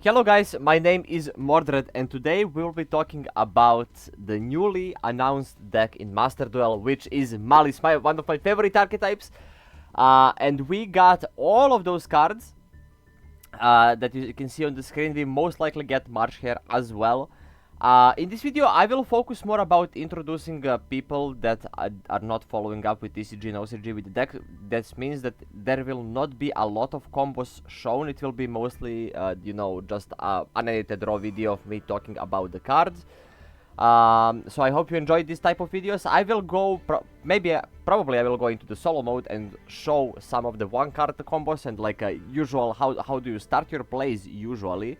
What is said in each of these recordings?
Hello guys, my name is Mordred and today we will be talking about the newly announced deck in Master Duel, which is Maliss, one of my favorite archetypes. And we got all of those cards that you can see on the screen. We most likely get Hare as well. In this video, I will focus more about introducing people that are not following up with TCG and OCG with the deck. That means that there will not be a lot of combos shown. It will be mostly, just an unedited raw video of me talking about the cards. So I hope you enjoyed this type of videos. I will go, probably I will go into the solo mode and show some of the one card combos and like usual, how do you start your plays usually.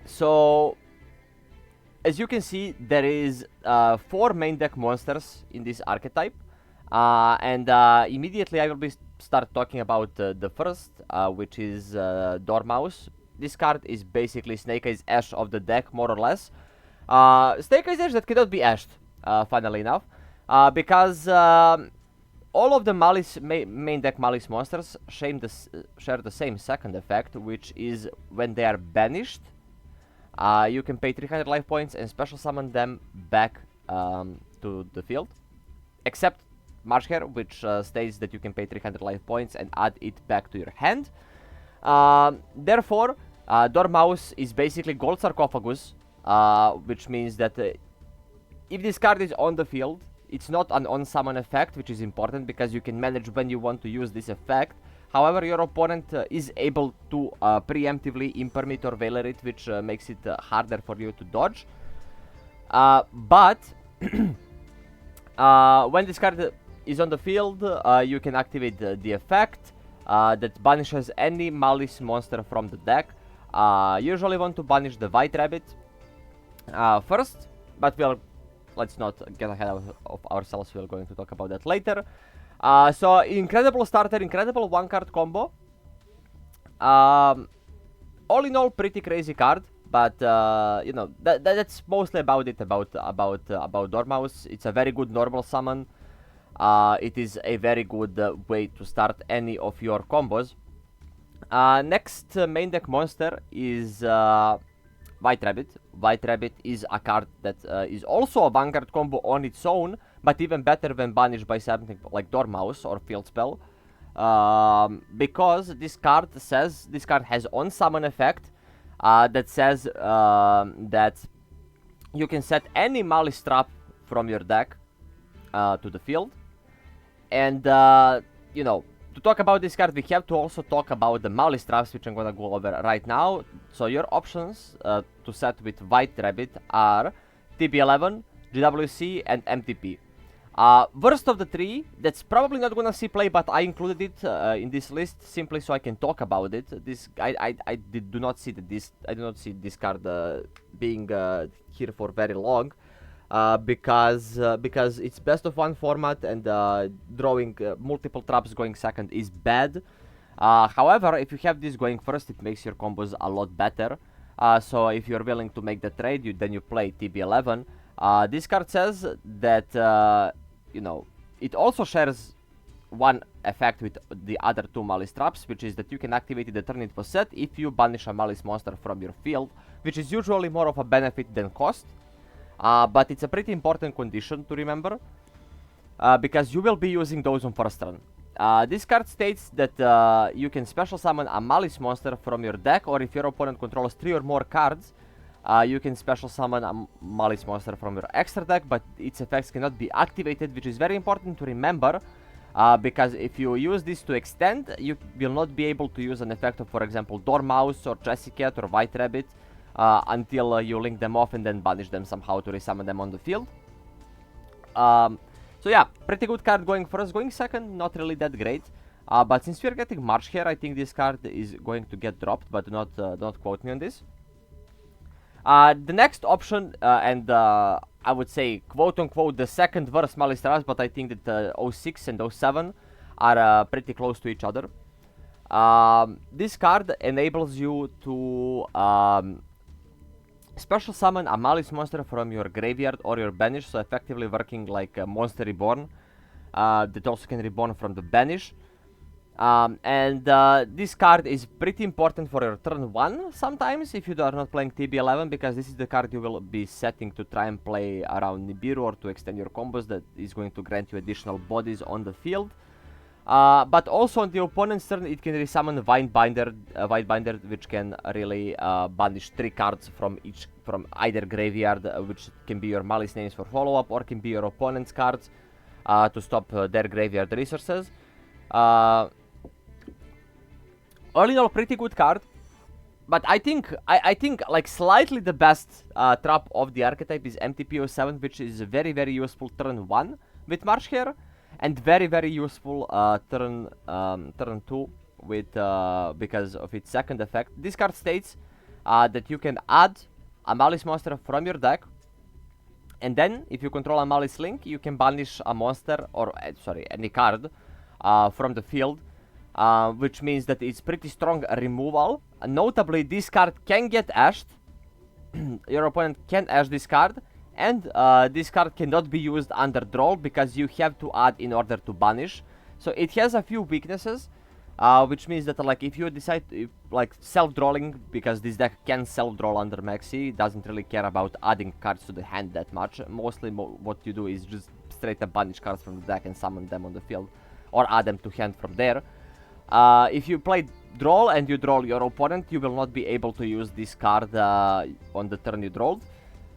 So, as you can see, there is 4 main deck monsters in this archetype, and immediately I will start talking about the first, which is Dormouse. This card is basically Snake Eyes Ash of the deck, more or less. Snake Eyes Ash that cannot be ashed, funnily enough, because all of the Maliss main deck Maliss monsters share the same second effect, which is when they are banished. You can pay 300 life points and special summon them back to the field. Except Hare, which states that you can pay 300 life points and add it back to your hand. Therefore, Dormouse is basically Gold Sarcophagus, which means that if this card is on the field, it's not an on-summon effect, which is important because you can manage when you want to use this effect. However, your opponent is able to preemptively impermit or veiler it, which makes it harder for you to dodge. But when this card is on the field, you can activate the effect that banishes any Maliss monster from the deck. Usually want to banish the White Rabbit first, but let's not get ahead of ourselves. We're going to talk about that later. So, incredible starter, incredible one-card combo. All in all, pretty crazy card, but that's mostly about it. About Dormouse. It's a very good normal summon. It is a very good way to start any of your combos. Next main deck monster is White Rabbit. White Rabbit is a card that is also a one-card combo on its own, but even better when banished by something like Dormouse or Field Spell. Because this card has on-summon effect that says that you can set any Maliss trap from your deck to the field. And, to talk about this card, we have to also talk about the Maliss traps, which I'm gonna go over right now. So your options to set with White Rabbit are TB11, GWC, and MTP. Worst of the 3, that's probably not gonna see play, but I included it in this list simply so I can talk about it. I do not see this card being here for very long. Because it's best of 1 format and drawing multiple traps going second is bad. However, if you have this going first, it makes your combos a lot better. So if you're willing to make the trade, then you play TB11. This card says that it also shares one effect with the other 2 Maliss traps, which is that you can activate it the turn it was set if you banish a Maliss monster from your field, which is usually more of a benefit than cost. But it's a pretty important condition to remember, because you will be using those on first turn. This card states that you can special summon a Maliss monster from your deck, or if your opponent controls 3 or more cards, you can special summon a Maliss monster from your extra deck, but its effects cannot be activated, which is very important to remember, because if you use this to extend, you will not be able to use an effect of, for example, Dormouse or Jessie-Cat or White Rabbit, until you link them off and then banish them somehow to resummon them on the field. So yeah, pretty good card going first. Going second, not really that great. But since we're getting Hare, I think this card is going to get dropped, but don't quote me on this. The next option, and I would say quote-unquote the second worst Maliss traps, but I think that 06 and 07 are pretty close to each other. This card enables you to special summon a Maliss monster from your graveyard or your banish, so effectively working like a Monster Reborn that also can reborn from the banish. This card is pretty important for your turn 1 sometimes if you are not playing TB11, because this is the card you will be setting to try and play around Nibiru or to extend your combos that is going to grant you additional bodies on the field. But also on the opponent's turn it can resummon Whitebinder, which can really banish 3 cards from either graveyard, which can be your Maliss names for follow-up, or can be your opponent's cards to stop their graveyard resources. All in all, pretty good card, but I think like slightly the best trap of the archetype is MTP07, which is very useful turn 1 with March Hare, and very useful turn 2 with because of its second effect. This card states that you can add a Maliss monster from your deck, and then if you control a Maliss link, you can banish a monster or any card from the field. Which means that it's pretty strong removal. Notably, this card can get ashed. Your opponent can ash this card, and this card cannot be used under draw because you have to add in order to banish. So it has a few weaknesses, which means that like if you decide to, like self-drawing, because this deck can self-draw under Maxi, it doesn't really care about adding cards to the hand that much. Mostly what you do is just straight up banish cards from the deck and summon them on the field, or add them to hand from there. If you play draw and you draw your opponent, you will not be able to use this card on the turn you drawed.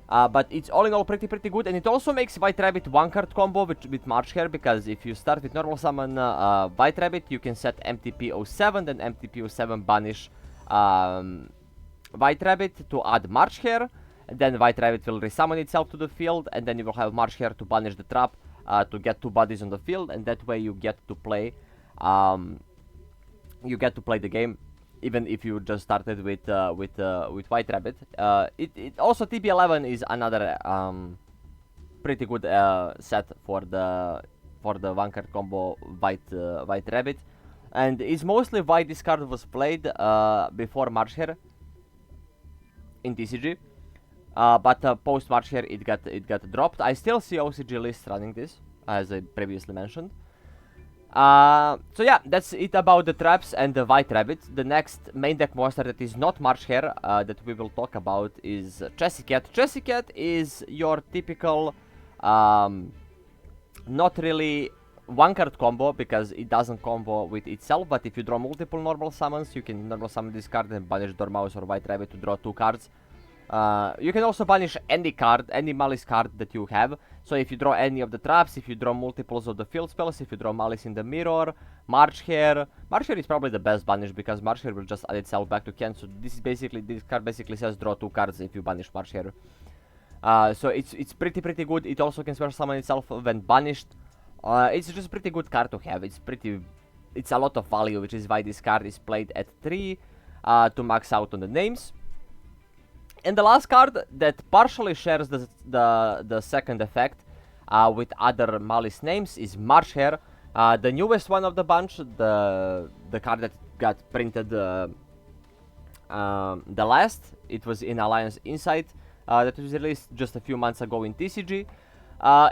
But it's all in all pretty good, and it also makes White Rabbit 1-card combo with March Hare, because if you start with normal summon White Rabbit, you can set MTP07, then MTP07 banish White Rabbit to add March Hare, and then White Rabbit will resummon itself to the field, and then you will have March Hare to banish the trap to get 2 bodies on the field, and that way you get to play the game, even if you just started with White Rabbit. It also TB11 is another pretty good set for the 1-card combo White Rabbit, and it's mostly why this card was played before March Hare in TCG, but post March Hare it got dropped. I still see OCG lists running this, as I previously mentioned. So yeah, that's it about the traps and the White Rabbit. The next main deck monster that is not March Hare that we will talk about is Chessy Cat. Chessy Cat is your typical not really 1-card combo, because it doesn't combo with itself, but if you draw multiple normal summons, you can normal summon this card and banish Dormouse or White Rabbit to draw 2 cards. You can also banish any card, any Maliss card that you have. So if you draw any of the traps, if you draw multiples of the field spells, if you draw Maliss in the mirror, March Hare is probably the best banish, because March Hare will just add itself back to hand. So this card basically says draw 2 cards if you banish March Hare. So it's pretty good. It also can special summon itself when banished. It's just a pretty good card to have. It's a lot of value, which is why this card is played at 3 to max out on the names. And the last card that partially shares the second effect with other Maliss names is March Hare, the newest one of the bunch, the card that got printed the last. It was in Alliance Insight that was released just a few months ago in TCG.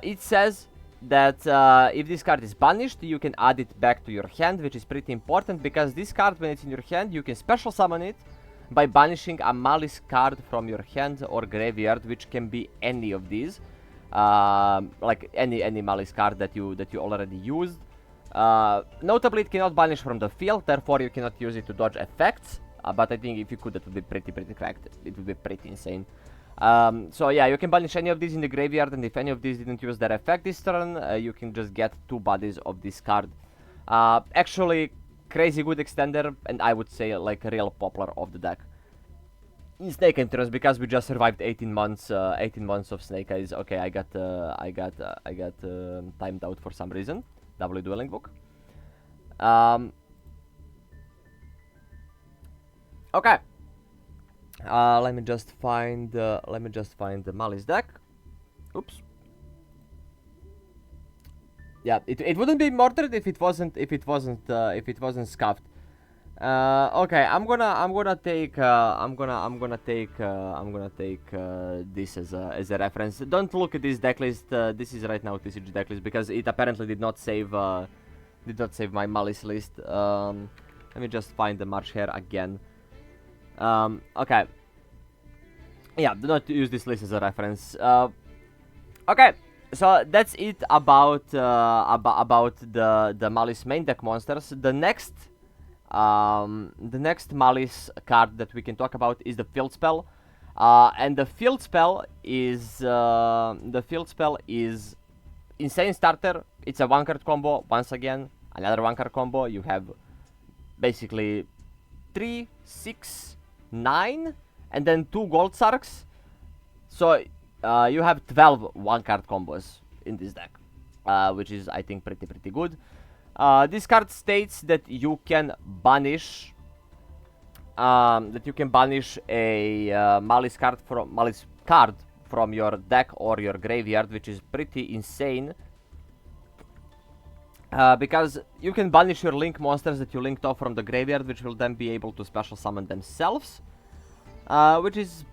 It says that if this card is banished, you can add it back to your hand, which is pretty important, because this card, when it's in your hand, you can special summon it by banishing a Maliss card from your hand or graveyard, which can be any of these, like any Maliss card that you already used. Notably, it cannot banish from the field, therefore you cannot use it to dodge effects. But I think if you could, that would be pretty cracked. It would be pretty insane. So yeah, you can banish any of these in the graveyard, and if any of these didn't use their effect this turn, you can just get 2 bodies of this card. Actually, crazy good extender, and I would say like a real poplar of the deck in Snake Entrance, because we just survived 18 months of Snake Eyes. Okay, I got timed out for some reason. W Dueling Book. Okay. Let me just find the Maliss deck. Oops. Yeah, it wouldn't be murdered if it wasn't scuffed. Okay, I'm gonna take this as a reference. Don't look at this decklist. This is right now TCG decklist, because it apparently did not save did not save my Maliss list. Let me just find the March Hare again. Okay. Yeah, do not use this list as a reference. Okay, so that's it about the Maliss main deck monsters. The next Maliss card that we can talk about is the field spell, and the field spell is insane starter. It's a 1-card combo. Once again, another 1-card combo. You have basically 3, 6, 9, and then 2 gold sarks. So you have 12 1-card combos in this deck, which is, I think, pretty good. This card states that you can banish a Maliss card from your deck or your graveyard, which is pretty insane. Because you can banish your link monsters that you linked off from the graveyard, which will then be able to special summon themselves, which is,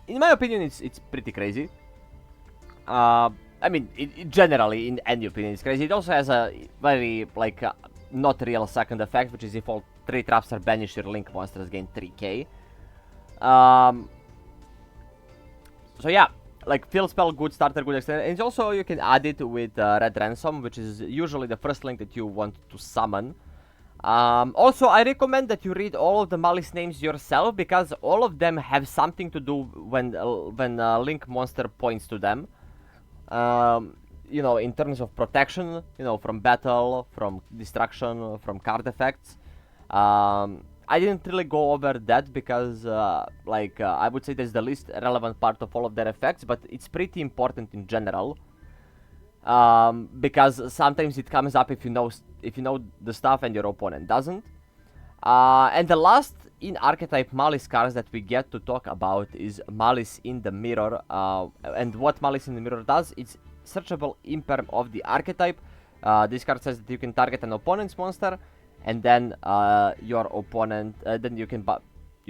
in my opinion, it's pretty crazy. I mean, generally, in any opinion, it's crazy. It also has a very, like, not real second effect, which is if all 3 traps are banished, your link monsters gain 3k. So yeah, like, field spell, good starter, good extender. And also, you can add it with Red Ransom, which is usually the first link that you want to summon. Also, I recommend that you read all of the Maliss names yourself, because all of them have something to do when link monster points to them. You know, in terms of protection, you know, from battle, from destruction, from card effects. I didn't really go over that because, I would say that's the least relevant part of all of their effects, but it's pretty important in general. Because sometimes it comes up if you know the stuff and your opponent doesn't. And the last in Archetype Maliss cards that we get to talk about is Maliss in the Mirror. And what Maliss in the Mirror does, it's searchable imperm of the Archetype. This card says that you can target an opponent's monster, and then your opponent, then you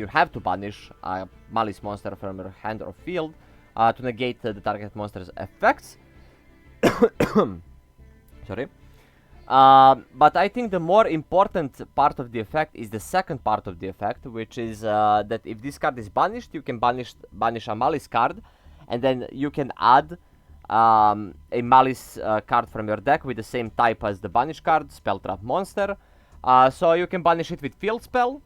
have to banish a Maliss monster from your hand or field to negate the target monster's effects. Sorry. But I think the more important part of the effect is the second part of the effect, which is that if this card is banished, you can banish a Maliss card, and then you can add a Maliss card from your deck with the same type as the banish card, spell trap monster. So you can banish it with field spell,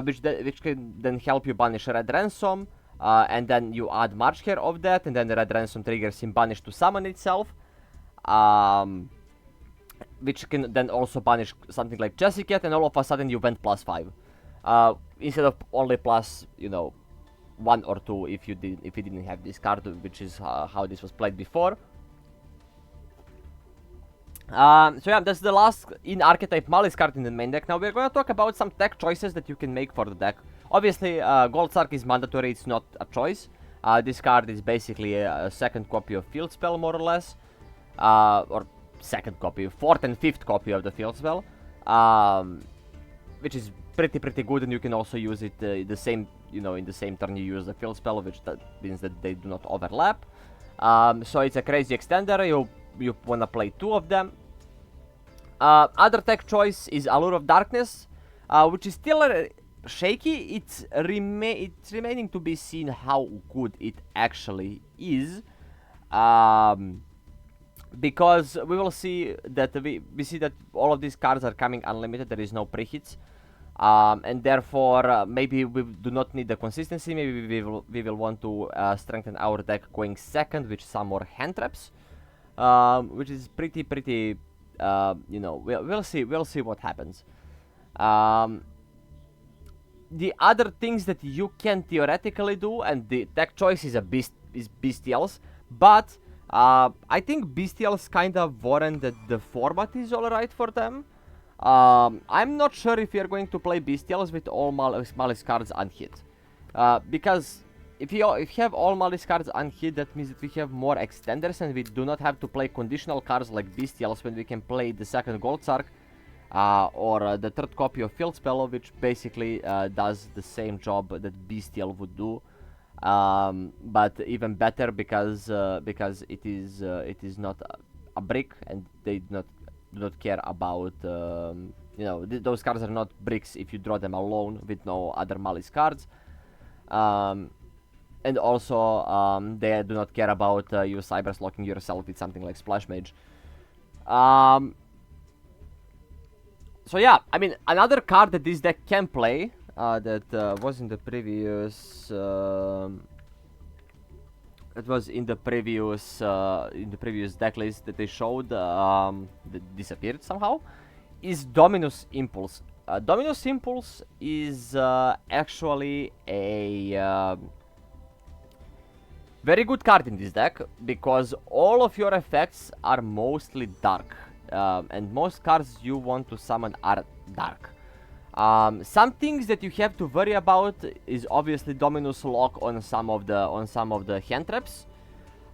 which can then help you banish Red Ransom, and then you add March Hare of that, and then the Red Ransom triggers in banish to summon itself. Which can then also banish something like Jessica, and all of a sudden you went +5. Instead of only plus, 1 or 2 if you didn't have this card, which is how this was played before. So yeah, that's the last in Archetype Maliss card in the main deck. Now we're going to talk about some tech choices that you can make for the deck. Obviously, Gold Sark is mandatory, it's not a choice. This card is basically a second copy of Field Spell, more or less. Or second copy, fourth and fifth copy of the Field Spell. Which is pretty good, and you can also use it in the same turn you use the Field Spell, which means that they do not overlap. So it's a crazy extender. You wanna play 2 of them. Other tech choice is Allure of Darkness, which is still shaky. It's remaining to be seen how good it actually is, because we will see that we see that all of these cards are coming unlimited. There is no pre-hits, and therefore maybe we do not need the consistency. Maybe we will want to strengthen our deck going second with some more hand traps. Which is pretty, we'll see what happens. The other things that you can theoretically do, and the tech choice is Bestials, but I think Bestials kind of warrant that the format is alright for them. I'm not sure if you're going to play Bestials with all Maliss cards unhit, because if you have all Maliss cards unhit, that means that we have more extenders, and we do not have to play conditional cards like Bestials when we can play the second Gold Sark, or the third copy of Field Spell, which basically does the same job that Bestial would do, but even better because it is not a brick, and they do not do not care about, you know, those cards are not bricks if you draw them alone with no other Maliss cards. And also, they do not care about you cybers locking yourself with something like Splash Mage. So yeah, I mean, another card that this deck can play, that was in the previous... it was in the previous deck list that they showed, that disappeared somehow, is Dominus Impulse. Dominus Impulse is actually a very good card in this deck, because all of your effects are mostly dark, and most cards you want to summon are dark. Some things that you have to worry about is obviously Dominus Lock on some of the hand traps,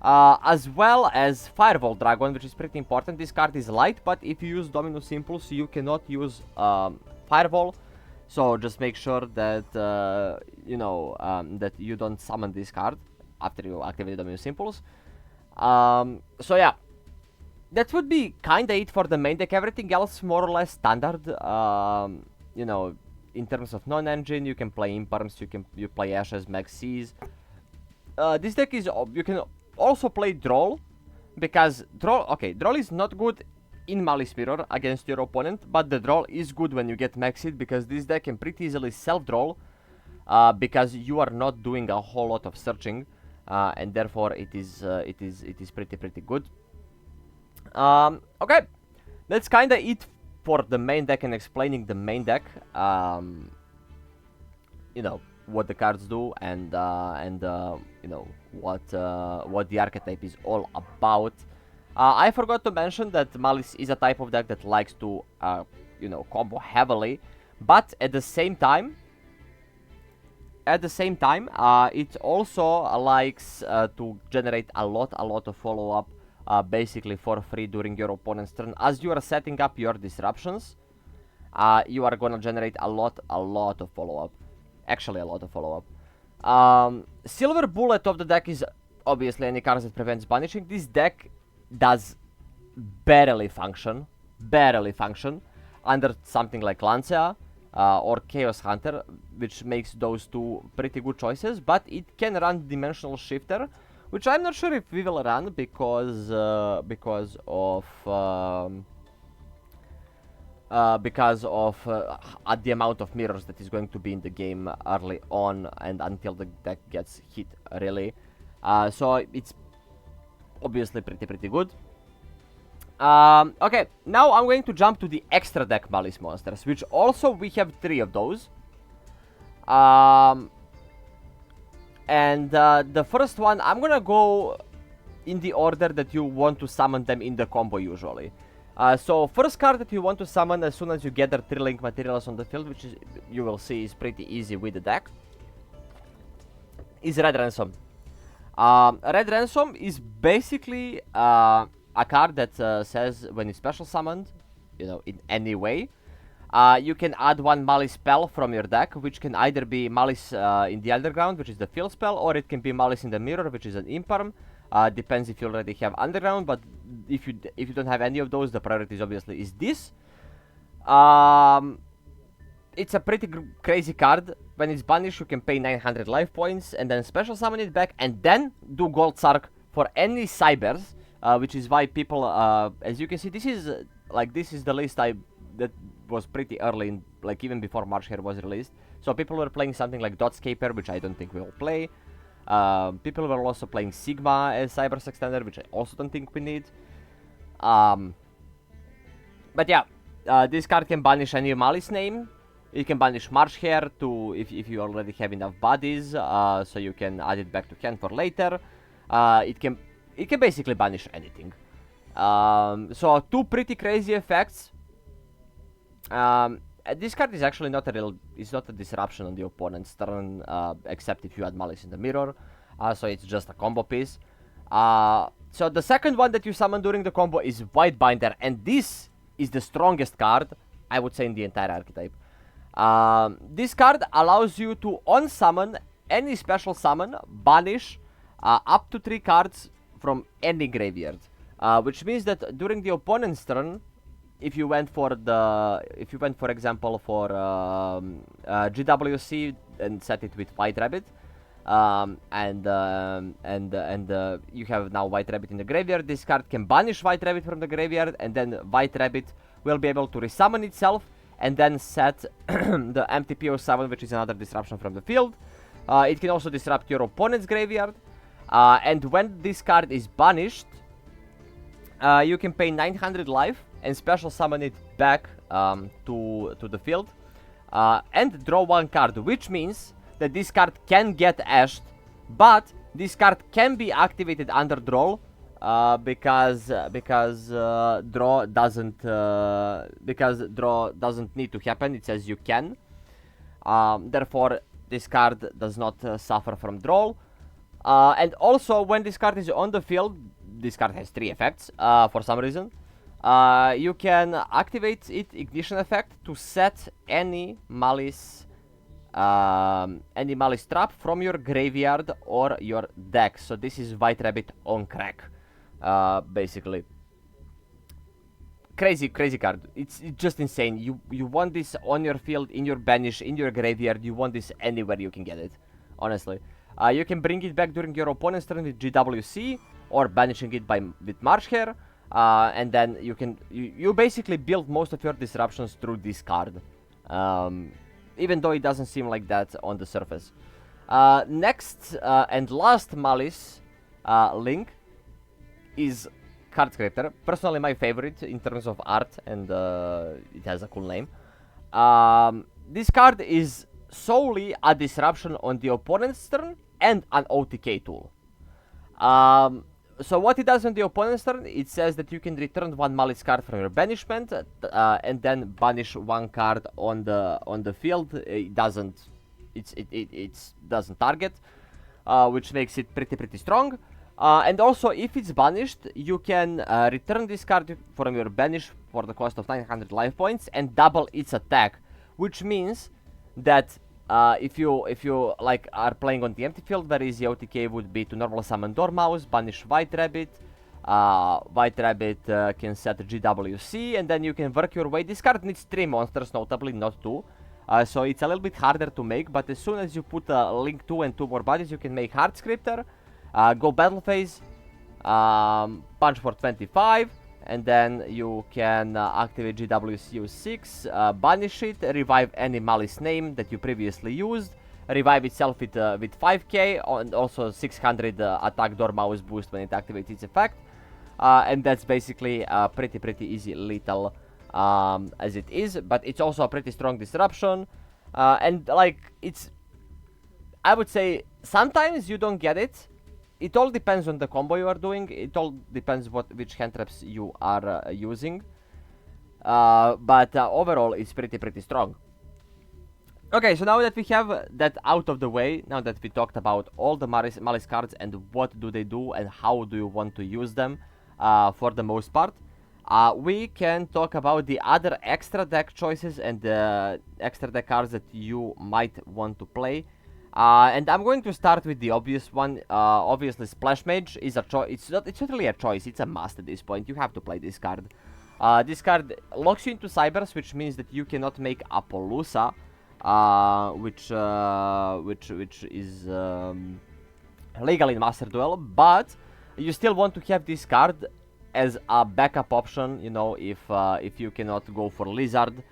as well as Firewall Dragon, which is pretty important. This card is light, but if you use Dominus Impulse, you cannot use Firewall. So just make sure that you know, that you don't summon this card after you activate Dominus Impulse. So yeah, that would be kinda it for the main deck. Everything else more or less standard. You know, in terms of non-engine, you can play Imperms, you play Ashes, Max Seas. This deck is, you can also play Droll, because Droll is not good in Maliss Mirror against your opponent, but the Droll is good when you get Maxed, because this deck can pretty easily self-Droll, because you are not doing a whole lot of searching, and therefore it is pretty good. Okay, that's kinda it for the main deck and explaining the main deck. You know what the cards do, and you know what the archetype is all about. I forgot to mention that Maliss is a type of deck that likes to you know, combo heavily, but at the same time it also likes to generate a lot of follow-up, basically for free during your opponent's turn. As you are setting up your disruptions, you are gonna generate a lot of follow-up. Actually, a lot of follow-up. Silver bullet of the deck is obviously any cards that prevents banishing. This deck does barely function under something like Lancea or Chaos Hunter, which makes those two pretty good choices, but it can run Dimensional Shifter, which I'm not sure if we will run because of the amount of mirrors that is going to be in the game early on and until the deck gets hit, really. So it's obviously pretty good. Okay, now I'm going to jump to the extra deck Maliss monsters, which also we have 3 of those. And the first one, I'm gonna go in the order that you want to summon them in the combo usually. So first card that you want to summon as soon as you gather 3 link materials on the field, which is, you will see, is pretty easy with the deck, is Red Ransom. Red Ransom is basically a card that says when it's special summoned, you know, in any way, you can add 1 Maliss spell from your deck, which can either be Maliss in the Underground, which is the field spell, or it can be Maliss in the Mirror, which is an Imperm. Depends if you already have Underground, but if you don't have any of those, the priority obviously is this. It's a pretty crazy card. When it's banished, you can pay 900 life points and then special summon it back, and then do Gold Sark for any Cybers, which is why people, as you can see, this is the list that was pretty early, in, like even before March Hare was released. So people were playing something like Dotscaper, which I don't think we will play. People were also playing Sigma as Cybers Extender, which I also don't think we need. But yeah, this card can banish any Maliss name. It can banish March Hare to if you already have enough bodies, so you can add it back to hand for later. It can basically banish anything. So 2 pretty crazy effects. This card is actually not a disruption on the opponent's turn, except if you add Maliss in the Mirror. So it's just a combo piece. So the second one that you summon during the combo is Whitebinder, and this is the strongest card, I would say, in the entire archetype. This card allows you to on-summon any special summon, banish up to 3 cards from any graveyard. Which means that during the opponent's turn, if you went for example for GWC and set it with White Rabbit, and you have now White Rabbit in the graveyard, this card can banish White Rabbit from the graveyard, and then White Rabbit will be able to resummon itself and then set the empty PO7, which is another disruption from the field. It can also disrupt your opponent's graveyard, and when this card is banished, you can pay 900 life and special summon it back to the field, and draw one card, which means that this card can get ashed, but this card can be activated under draw, because draw doesn't need to happen. It says you can. Therefore, this card does not suffer from draw. And also, when this card is on the field, this card has 3 effects for some reason. You can activate its ignition effect to set any Maliss trap from your graveyard or your deck. So this is White Rabbit on crack, basically. Crazy card. It's just insane. You want this on your field, in your banish, in your graveyard. You want this anywhere you can get it, honestly. You can bring it back during your opponent's turn with GWC, or banishing it with Marsh Hare, and then you basically build most of your disruptions through this card, even though it doesn't seem like that on the surface. Next and last Maliss link is Card Scripter. Personally, my favorite in terms of art, and it has a cool name. This card is solely a disruption on the opponent's turn and an OTK tool. So what it does on the opponent's turn, it says that you can return one Maliss card from your banishment, and then banish one card on the field. It doesn't target, which makes it pretty strong. And also, if it's banished, you can return this card from your banish for the cost of 900 life points and double its attack, which means that if you like are playing on the empty field, very easy OTK would be to normal summon Dormouse, banish White Rabbit. White Rabbit can set GWC, and then you can work your way. This card needs 3 monsters, notably, not 2. So it's a little bit harder to make, but as soon as you put Link 2 and 2 more bodies, you can make Hard Scripter, go battle phase, punch for 25, and then you can activate GWCU6, banish it, revive any Maliss name that you previously used, revive itself with 5k, and also 600 attack Dormouse boost when it activates its effect. And that's basically pretty easy lethal as it is, but it's also a pretty strong disruption. And like, I would say sometimes you don't get it. It all depends on the combo you are doing. It all depends which hand traps you are using. But overall, it's pretty strong. Okay, so now that we have that out of the way, now that we talked about all the Maliss cards and what do they do and how do you want to use them for the most part, we can talk about the other extra deck choices and the extra deck cards that you might want to play. And I'm going to start with the obvious one. Obviously, Splash Mage is a choice. It's not really a choice. It's a must at this point. You have to play this card. This card locks you into Cybers, which means that you cannot make Apollousa, which is legal in Master Duel. But you still want to have this card as a backup option. You know, if you cannot go for Lizard.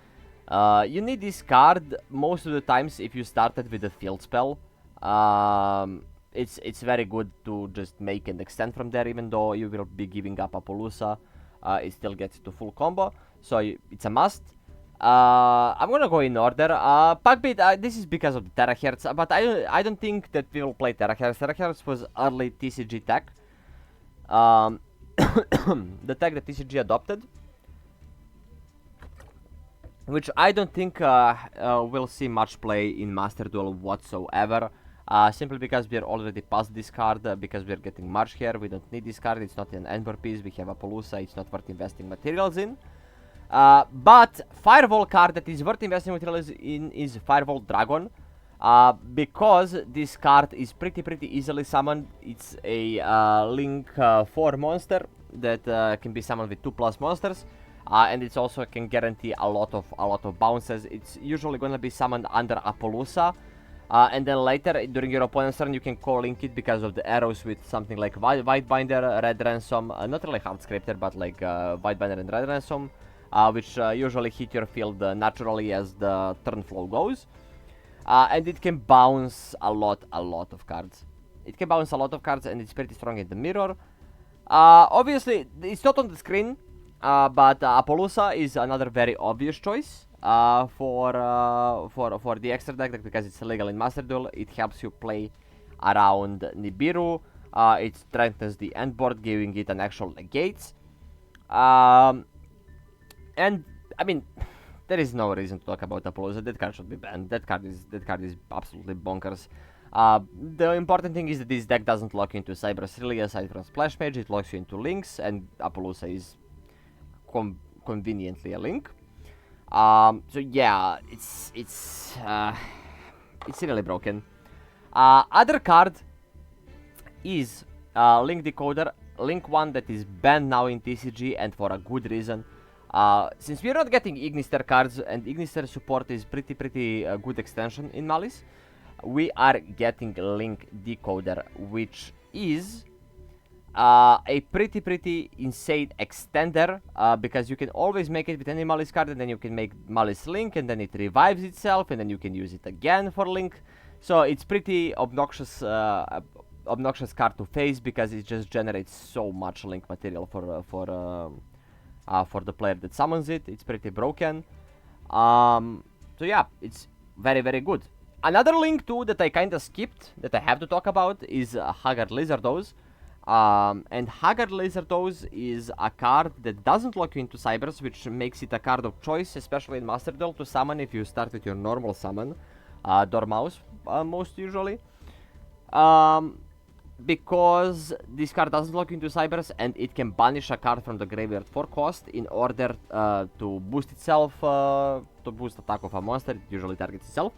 You need this card most of the times if you started with a field spell. It's very good to just make and extend from there, even though you will be giving up Apollousa. It still gets to full combo, so it's a must. I'm gonna go in order. Packbeat, this is because of the Terahertz, but I don't think that we will play Terahertz. Terahertz was early TCG tech. The tech that TCG adopted, which I don't think will see much play in Master Duel whatsoever, simply because we are already past this card, because we are getting Marsh Hare. We don't need this card, it's not an Ember piece, we have Apollousa, it's not worth investing materials in. But Firewall card that is worth investing materials in is Firewall Dragon, because this card is pretty easily summoned. It's a Link 4 monster that can be summoned with 2+ monsters. and it's also can guarantee a lot of bounces. It's usually gonna be summoned under Appaloosa, and then later during your opponent's turn you can co-link it because of the arrows with something like Whitebinder, Red Ransom, not really Hard Scripter, but like Whitebinder and Red Ransom, which usually hit your field naturally as the turn flow goes. And it can bounce a lot of cards. It can bounce a lot of cards, and it's pretty strong in the mirror. Obviously, it's not on the screen, but Appaloosa is another very obvious choice for the extra deck because it's legal in Master Duel. It helps you play around Nibiru. It strengthens the end board, giving it an actual negates. And I mean, there is no reason to talk about Appaloosa. That card should be banned. That card is absolutely bonkers. The important thing is that this deck doesn't lock you into Cybers really, aside from Splash Mage. It locks you into links, and Appaloosa is conveniently a link. So yeah, it's really broken. Other card is Link Decoder, Link 1 that is banned now in TCG, and for a good reason. Since we're not getting Ignister cards, and Ignister support is pretty good extension in Maliss, we are getting Link Decoder, which is a pretty insane extender, because you can always make it with any Maliss card, and then you can make Maliss Link, and then it revives itself, and then you can use it again for Link. So it's pretty obnoxious card to face, because it just generates so much Link material for the player that summons it. It's pretty broken. So yeah, it's very good. Another link too that I kinda skipped, that I have to talk about, is Haggard Lizardos. And Haggard Lizardos is a card that doesn't lock you into Cybers, which makes it a card of choice, especially in Master Duel, to summon if you start with your normal summon, Dormouse, most usually. Because this card doesn't lock into Cybers, and it can banish a card from the graveyard for cost in order to boost itself, to boost attack of a monster. It usually targets itself.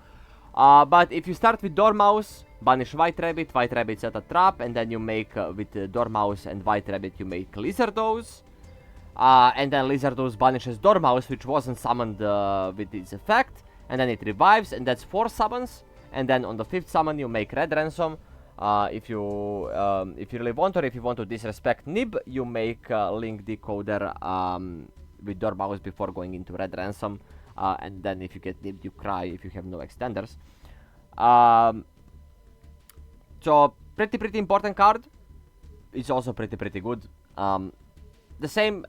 But if you start with Dormouse, banish White Rabbit set a trap, and then you make, with Dormouse and White Rabbit, you make Lizardos. And then Lizardos banishes Dormouse, which wasn't summoned with its effect, and then it revives, and that's 4 summons. And then on the 5th summon, you make Red Ransom. If you really want, or if you want to disrespect Nib, you make Link Decoder with Dormouse before going into Red Ransom. And then if you get nipped, you cry if you have no extenders. So pretty important card. It's also pretty good. The same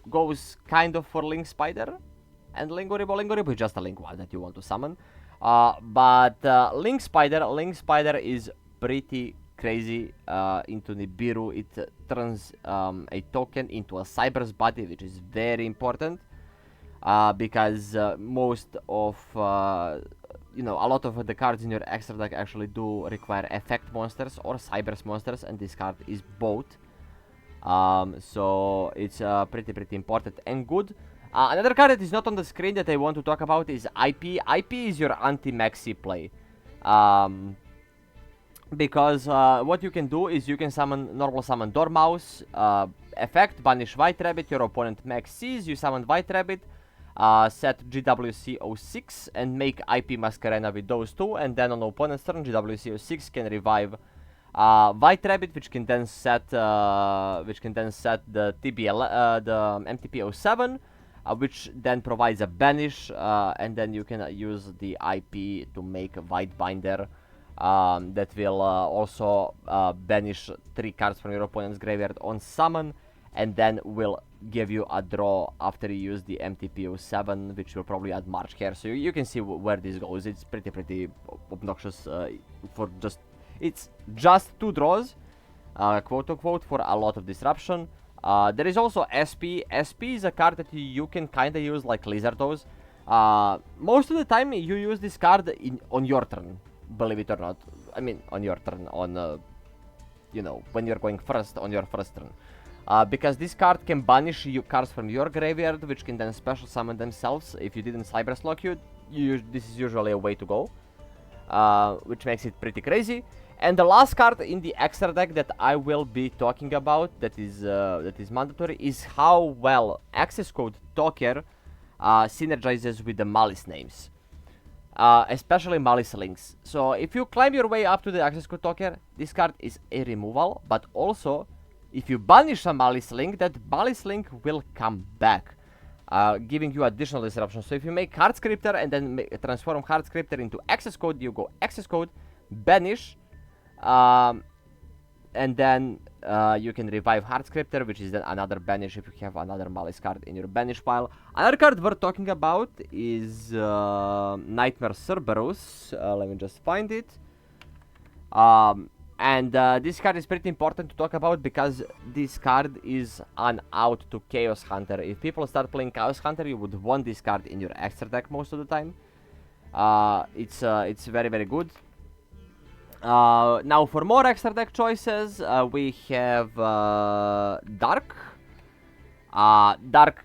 goes kind of for Link Spider and Link Uribo is just a Link 1 that you want to summon. But Link Spider is pretty crazy into Nibiru. It turns a token into a Cyber's body, which is very important. Because most of, a lot of the cards in your extra deck actually do require effect monsters or Cybers monsters, and this card is both. So it's pretty important and good. Another card that is not on the screen that I want to talk about is IP. IP is your anti-maxi play. Because what you can do is you can normal summon Dormouse, effect, banish White Rabbit, your opponent max sees, you summon White Rabbit, set GWC06 and make IP Masquerena with those two, and then on opponent's turn GWC06 can revive White Rabbit, which can then set the TBL, the MTP07, which then provides a banish, and then you can use the IP to make Whitebinder. That will also banish 3 cards from your opponent's graveyard on summon, and then will give you a draw after you use the MTP07, which will probably add March Hare. So you can see where this goes. It's pretty obnoxious it's just 2 draws, quote unquote, for a lot of disruption. There is also SP. SP is a card that you can kinda use like Lizardos. Most of the time you use this card on your turn, believe it or not. I mean, on your turn, on when you're going first, on your first turn. Because this card can banish cards from your graveyard, which can then special summon themselves. If you didn't Cybers lock you, this is usually a way to go, which makes it pretty crazy. And the last card in the extra deck that I will be talking about, that is mandatory, is how well access code Talker synergizes with the Maliss names, especially Maliss links. So if you climb your way up to the access code Talker, this card is a removal, but also if you banish a Maliss link, that Maliss link will come back, giving you additional disruption. So if you make Hard Scripter and then transform Hard Scripter into access code, you go access code, banish, and then you can revive Hard Scripter, which is then another banish if you have another Maliss card in your banish pile. Another card we're talking about is Nightmare Cerberus. Let me just find it. And this card is pretty important to talk about because this card is an out to Chaos Hunter. If people start playing Chaos Hunter, you would want this card in your extra deck most of the time. It's very, very good. Now for more extra deck choices, we have Dark. Dark,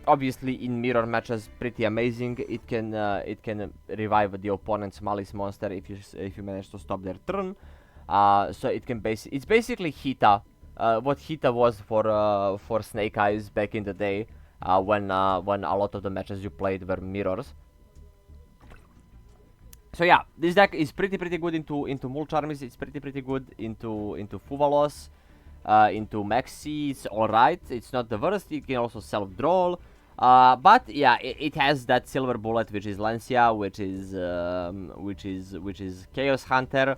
obviously in mirror matches, pretty amazing. It can revive the opponent's Maliss monster if you manage to stop their turn. So it can it's basically Hita, what Hita was for Snake Eyes back in the day, when a lot of the matches you played were mirrors. So yeah, this deck is pretty good into Mulch armies. It's pretty good into Fuvalos, into Maxi. It's alright. It's not the worst. You can also self-draw. But yeah, it has that silver bullet, which is Lancia, which is Chaos Hunter.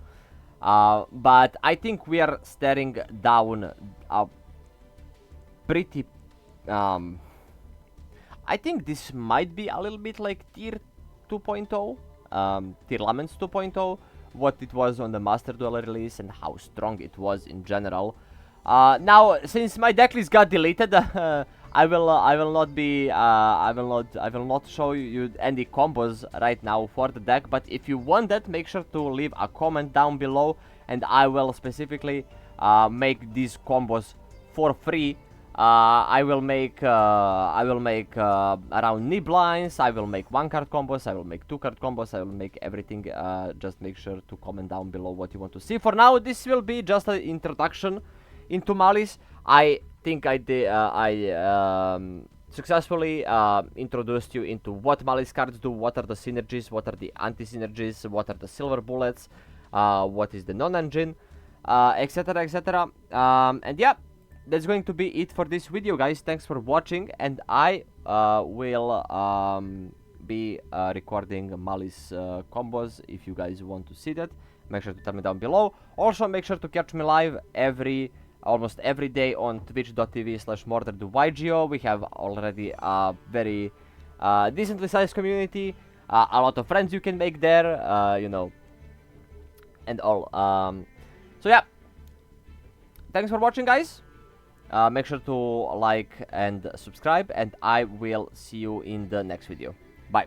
But I think we are staring down a pretty. I think this might be a little bit like Tier 2.0. Tier Laments 2.0, what it was on the Master Duel release and how strong it was in general. Now, since my deck list got deleted, I will not show you any combos right now for the deck. But if you want that, make sure to leave a comment down below, and I will specifically make these combos for free. I will make around knee blinds. I will make 1-card combos. I will make 2-card combos. I will make everything. Just make sure to comment down below what you want to see. For now, this will be just an introduction into Maliss. I think I successfully introduced you into what Maliss cards do, what are the synergies, what are the anti-synergies, what are the silver bullets, what is the non-engine, etc, etc. And yeah, that's going to be it for this video, guys. Thanks for watching, and I will be recording Maliss combos. If you guys want to see that, make sure to tell me down below. Also, make sure to catch me live almost every day on twitch.tv/MorderDoYGO. We have already a very decently sized community, a lot of friends you can make there, you know, and all. So yeah, thanks for watching, guys. Make sure to like and subscribe, and I will see you in the next video. Bye.